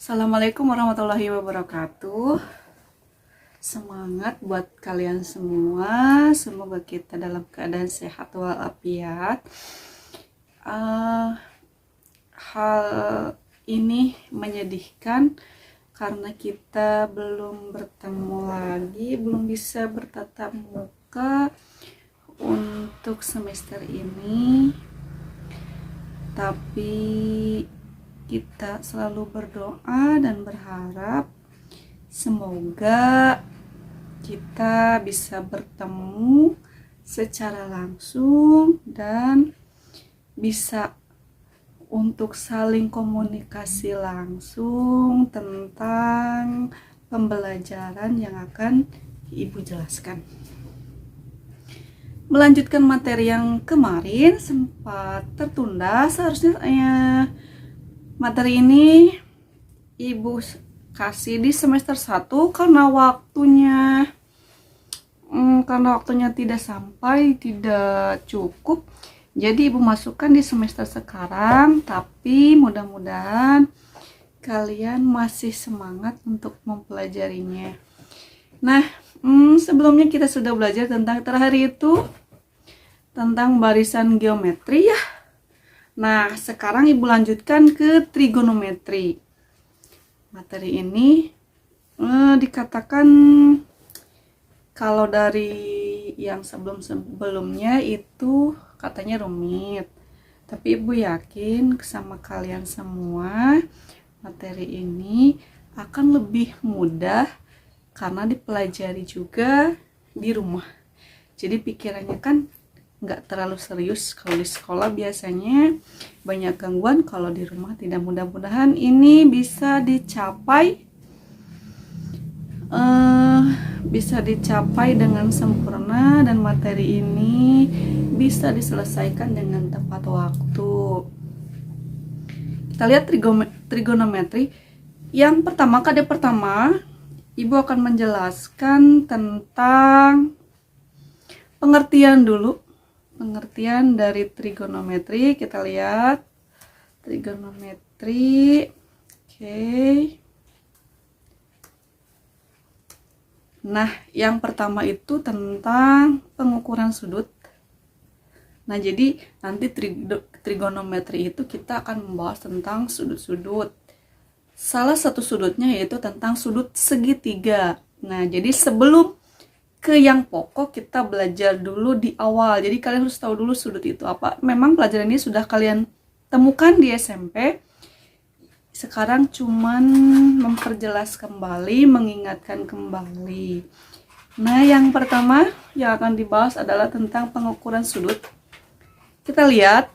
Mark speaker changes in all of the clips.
Speaker 1: Assalamualaikum warahmatullahi wabarakatuh. Semangat buat kalian semua. Semoga kita dalam keadaan sehat walafiat. Hal ini menyedihkan karena kita belum bertemu lagi, belum bisa bertatap muka untuk semester ini. Tapi kita selalu berdoa dan berharap semoga kita bisa bertemu secara langsung dan bisa untuk saling komunikasi langsung tentang pembelajaran yang akan Ibu jelaskan. Melanjutkan materi yang kemarin sempat tertunda, seharusnya materi ini Ibu kasih di semester 1 karena waktunya tidak sampai, tidak cukup. Jadi Ibu masukkan di semester sekarang, tapi mudah-mudahan kalian masih semangat untuk mempelajarinya. Nah, sebelumnya kita sudah belajar tentang terakhir itu tentang barisan geometri ya. Nah, sekarang Ibu lanjutkan ke trigonometri. Materi ini dikatakan kalau dari yang sebelum-sebelumnya itu katanya rumit. Tapi Ibu yakin sama kalian semua materi ini akan lebih mudah karena dipelajari juga di rumah. Jadi pikirannya kan nggak terlalu serius. Kalau di sekolah biasanya banyak gangguan, kalau di rumah tidak. Mudah-mudahan ini bisa dicapai dengan sempurna dan materi ini bisa diselesaikan dengan tepat waktu. Kita lihat trigonometri. Yang pertama, kade pertama Ibu akan menjelaskan tentang pengertian dulu. Pengertian dari trigonometri, kita lihat trigonometri. Oke. Nah, yang pertama itu tentang pengukuran sudut. Nah, jadi nanti trigonometri itu kita akan membahas tentang sudut-sudut. Salah satu sudutnya yaitu tentang sudut segitiga. Nah, jadi sebelum ke yang pokok kita belajar dulu di awal. Jadi kalian harus tahu dulu sudut itu apa. Memang pelajaran ini sudah kalian temukan di SMP. Sekarang cuman memperjelas kembali, mengingatkan kembali. Nah, yang pertama yang akan dibahas adalah tentang pengukuran sudut. Kita lihatlah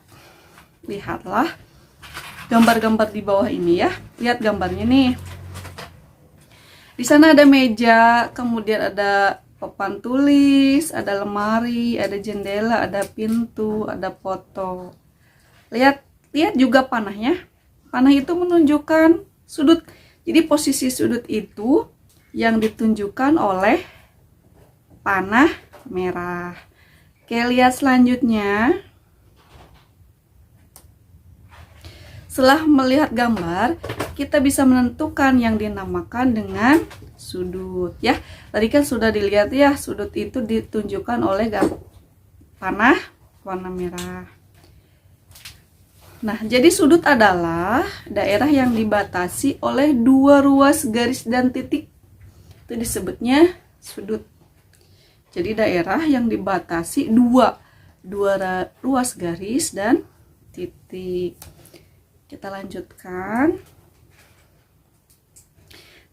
Speaker 1: gambar-gambar di bawah ini ya. Lihat gambarnya nih. Di sana ada meja, kemudian ada papan tulis, ada lemari, ada jendela, ada pintu, ada foto. Lihat juga panahnya. Panah itu menunjukkan sudut. Jadi posisi sudut itu yang ditunjukkan oleh panah merah. Oke, lihat selanjutnya. Setelah melihat gambar, kita bisa menentukan yang dinamakan dengan sudut ya. Tadi kan sudah dilihat ya, sudut itu ditunjukkan oleh panah warna merah. Nah, jadi sudut adalah daerah yang dibatasi oleh dua ruas garis dan titik. Itu disebutnya sudut. Jadi daerah yang dibatasi dua ruas garis dan titik. Kita lanjutkan.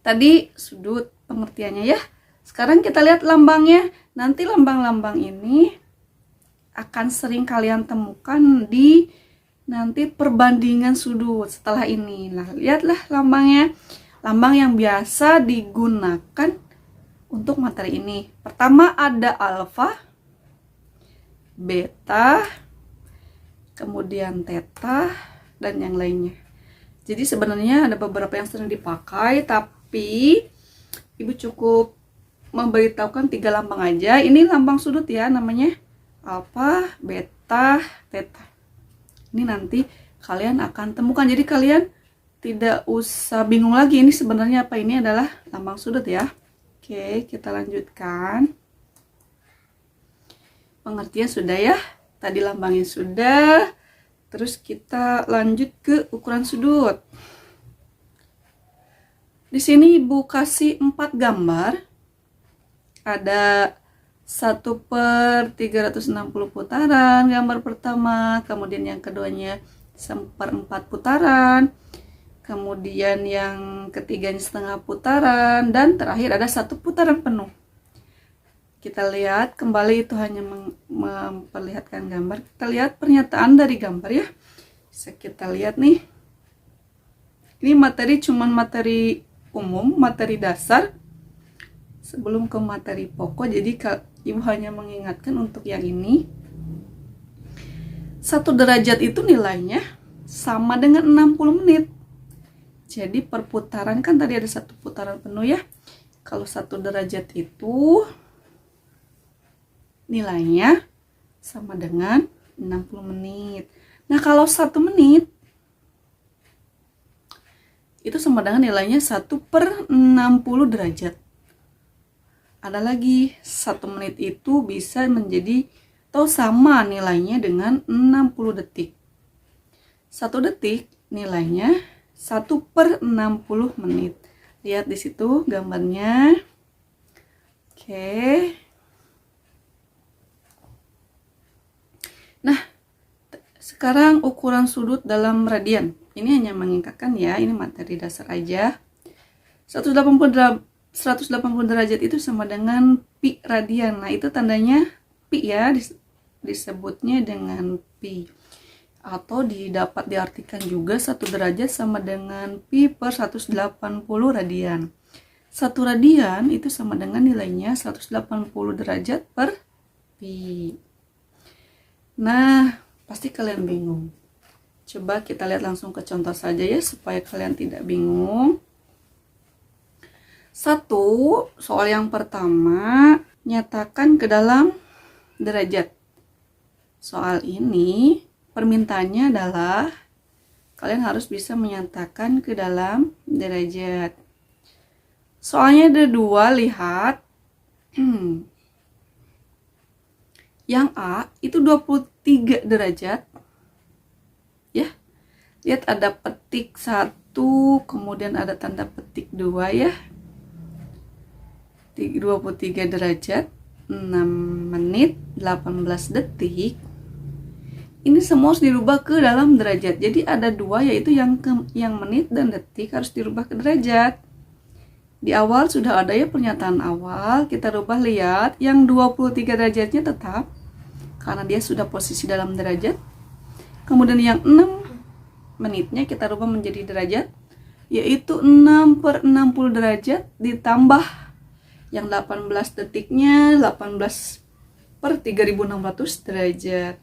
Speaker 1: Tadi sudut pengertiannya ya. Sekarang kita lihat lambangnya. Nanti lambang-lambang ini akan sering kalian temukan di nanti perbandingan sudut setelah ini. Nah, lihatlah lambangnya. Lambang yang biasa digunakan untuk materi ini. Pertama ada alfa, beta, kemudian theta, dan yang lainnya. Jadi sebenarnya ada beberapa yang sering dipakai, tapi Ibu cukup memberitahukan 3 lambang aja. Ini lambang sudut ya, namanya alfa, beta, theta. Ini nanti kalian akan temukan. Jadi kalian tidak usah bingung lagi ini sebenarnya apa, ini adalah lambang sudut ya. Oke, kita lanjutkan. Pengertian sudah ya, tadi lambangnya sudah. Terus kita lanjut ke ukuran sudut. Di sini Ibu kasih 4 gambar. Ada 1/360 putaran gambar pertama, kemudian yang keduanya 1/4 putaran, kemudian yang ketiganya setengah putaran, dan terakhir ada 1 putaran penuh. Kita lihat kembali, itu hanya memperlihatkan gambar. Kita lihat pernyataan dari gambar ya. Bisa kita lihat nih. Ini materi cuman materi umum, materi dasar. Sebelum ke materi pokok, jadi Ibu hanya mengingatkan untuk yang ini. 1 derajat itu nilainya sama dengan 60 menit. Jadi per putaran kan tadi ada 1 putaran penuh ya. Kalau 1 derajat itu nilainya sama dengan 60 menit. Nah, kalau 1 menit itu sama dengan nilainya 1/60 derajat. Ada lagi, 1 menit itu bisa menjadi atau sama nilainya dengan 60 detik. 1 detik nilainya 1/60 menit. Lihat di situ gambarnya. Oke. Nah, sekarang ukuran sudut dalam radian. Ini hanya mengingatkan ya, ini materi dasar aja. 180 derajat itu sama dengan pi radian. Nah, itu tandanya pi ya, disebutnya dengan pi. Atau dapat diartikan juga 1 derajat sama dengan pi per 180 radian. 1 radian itu sama dengan nilainya 180 derajat per pi. Nah, pasti kalian bingung. Coba kita lihat langsung ke contoh saja ya, supaya kalian tidak bingung. 1, soal yang pertama, nyatakan ke dalam derajat. Soal ini, permintaannya adalah kalian harus bisa menyatakan ke dalam derajat. Soalnya ada 2, lihat. Yang A itu 23 derajat. Ya. Lihat ada petik 1, kemudian ada tanda petik 2 ya. 23 derajat, 6 menit, 18 detik. Ini semua harus dirubah ke dalam derajat. Jadi ada 2, yaitu yang menit dan detik harus dirubah ke derajat. Di awal sudah ada ya pernyataan awal. Kita rubah, lihat. Yang 23 derajatnya tetap, karena dia sudah posisi dalam derajat. Kemudian yang 6 menitnya kita rubah menjadi derajat, yaitu 6/60 derajat ditambah yang 18 detiknya 18/3600 derajat.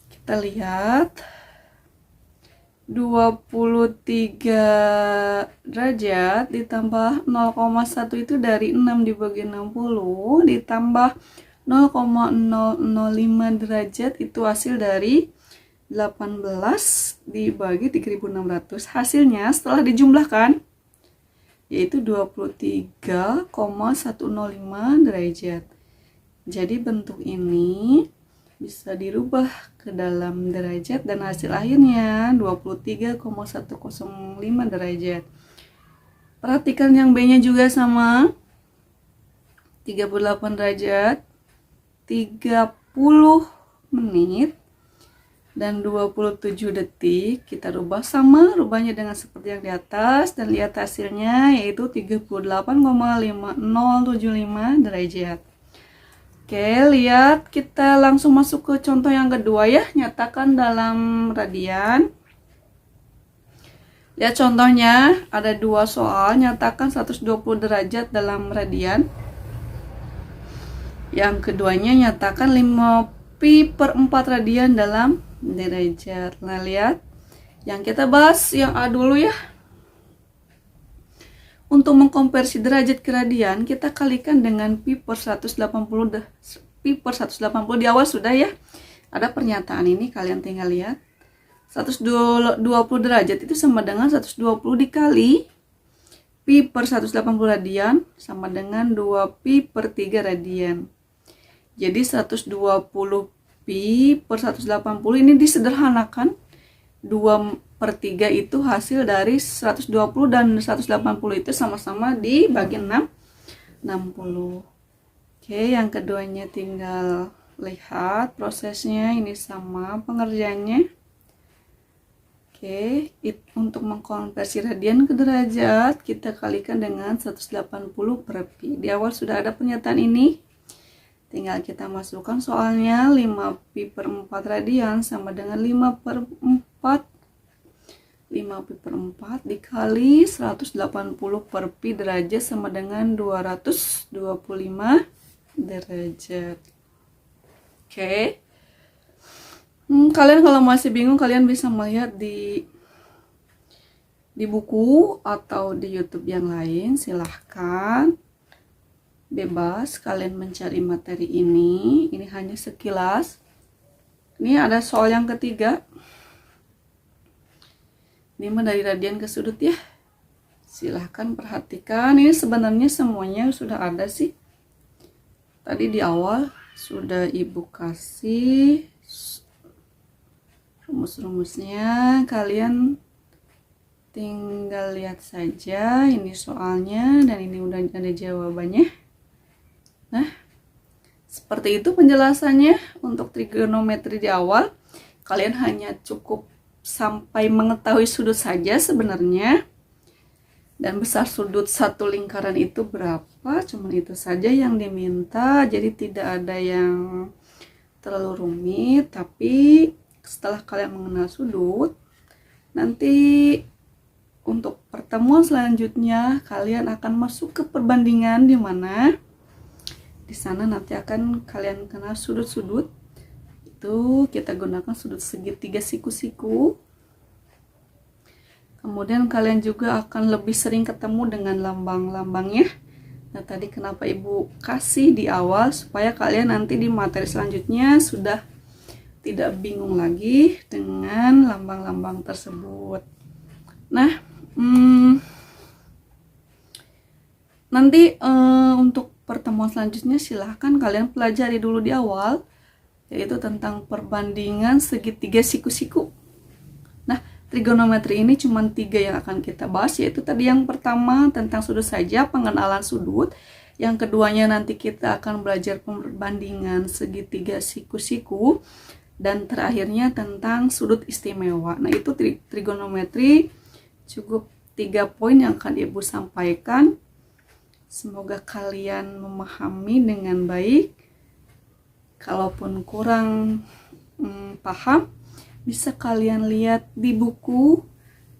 Speaker 1: Kita lihat 23 derajat ditambah 0,1 itu dari 6 dibagi 60 ditambah 0,005 derajat itu hasil dari 18 dibagi 3600. Hasilnya setelah dijumlahkan yaitu 23,105 derajat. Jadi bentuk ini bisa dirubah ke dalam derajat dan hasil akhirnya 23,105 derajat. Perhatikan yang B-nya juga sama. 38 derajat, 30 menit, dan 27 detik. Kita rubah sama, rubahnya dengan seperti yang di atas, dan lihat hasilnya yaitu 38,5075 derajat. Oke, lihat, kita langsung masuk ke contoh yang kedua ya, nyatakan dalam radian. Lihat contohnya, ada 2 soal, nyatakan 120 derajat dalam radian. Yang keduanya nyatakan 5 pi per 4 radian dalam derajat. Nah, lihat, yang kita bahas yang A dulu ya. Untuk mengkonversi derajat ke radian, kita kalikan dengan pi per 180. Pi per 180 di awal sudah ya. Ada pernyataan ini, kalian tinggal lihat. 120 derajat itu sama dengan 120 dikali pi per 180 radian sama dengan 2 pi per 3 radian. Jadi 120 pi per 180 ini disederhanakan, 2 per 3 itu hasil dari 120 dan 180 itu sama-sama dibagi 60. Oke, yang keduanya tinggal lihat prosesnya, ini sama pengerjaannya. Oke, untuk mengkonversi radian ke derajat kita kalikan dengan 180 per pi. Di awal sudah ada pernyataan ini, tinggal kita masukkan soalnya. 5 pi per 4 radian sama dengan 5 per 4, 5 pi per 4 dikali 180 per pi derajat sama dengan 225 derajat. Oke. Kalian kalau masih bingung, kalian bisa melihat di buku atau di YouTube yang lain. Silahkan, bebas kalian mencari materi ini. Ini hanya sekilas. Ini ada soal yang ketiga. Ini dari radian ke sudut ya. Silahkan perhatikan. Ini sebenarnya semuanya sudah ada sih. Tadi di awal sudah ibu kasih rumus-rumusnya, kalian tinggal lihat saja. Ini soalnya dan ini udah ada jawabannya. Nah, seperti itu penjelasannya untuk trigonometri di awal. Kalian hanya cukup sampai mengetahui sudut saja sebenarnya, dan besar sudut satu lingkaran itu berapa, cuman itu saja yang diminta. Jadi tidak ada yang terlalu rumit. Tapi setelah kalian mengenal sudut, nanti untuk pertemuan selanjutnya kalian akan masuk ke perbandingan, di mana di sana nanti akan kalian kenal sudut-sudut. Itu kita gunakan sudut segitiga siku-siku. Kemudian kalian juga akan lebih sering ketemu dengan lambang-lambangnya. Nah, tadi kenapa ibu kasih di awal, supaya kalian nanti di materi selanjutnya sudah tidak bingung lagi dengan lambang-lambang tersebut. Nah, nanti untuk pertemuan selanjutnya silahkan kalian pelajari dulu di awal, yaitu tentang perbandingan segitiga siku-siku. Nah, trigonometri ini cuma 3 yang akan kita bahas, yaitu tadi yang pertama tentang sudut saja, pengenalan sudut. Yang keduanya nanti kita akan belajar perbandingan segitiga siku-siku. Dan terakhirnya tentang sudut istimewa. Nah, itu trigonometri, cukup 3 poin yang akan ibu sampaikan. Semoga kalian memahami dengan baik. Kalaupun kurang paham, bisa kalian lihat di buku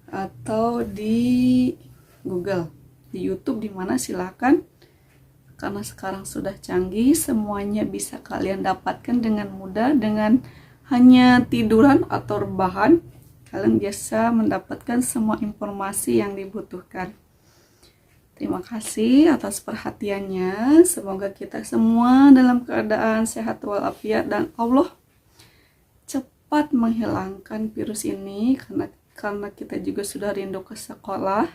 Speaker 1: atau di Google, di YouTube, dimana silakan. Karena sekarang sudah canggih, semuanya bisa kalian dapatkan dengan mudah. Dengan hanya tiduran atau rebahan, kalian biasa mendapatkan semua informasi yang dibutuhkan. Terima kasih atas perhatiannya. Semoga kita semua dalam keadaan sehat walafiat dan Allah cepat menghilangkan virus ini, karena kita juga sudah rindu ke sekolah.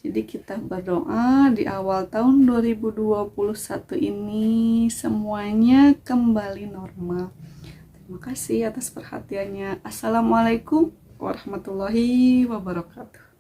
Speaker 1: Jadi kita berdoa di awal tahun 2021 ini semuanya kembali normal. Terima kasih atas perhatiannya. Assalamualaikum warahmatullahi wabarakatuh.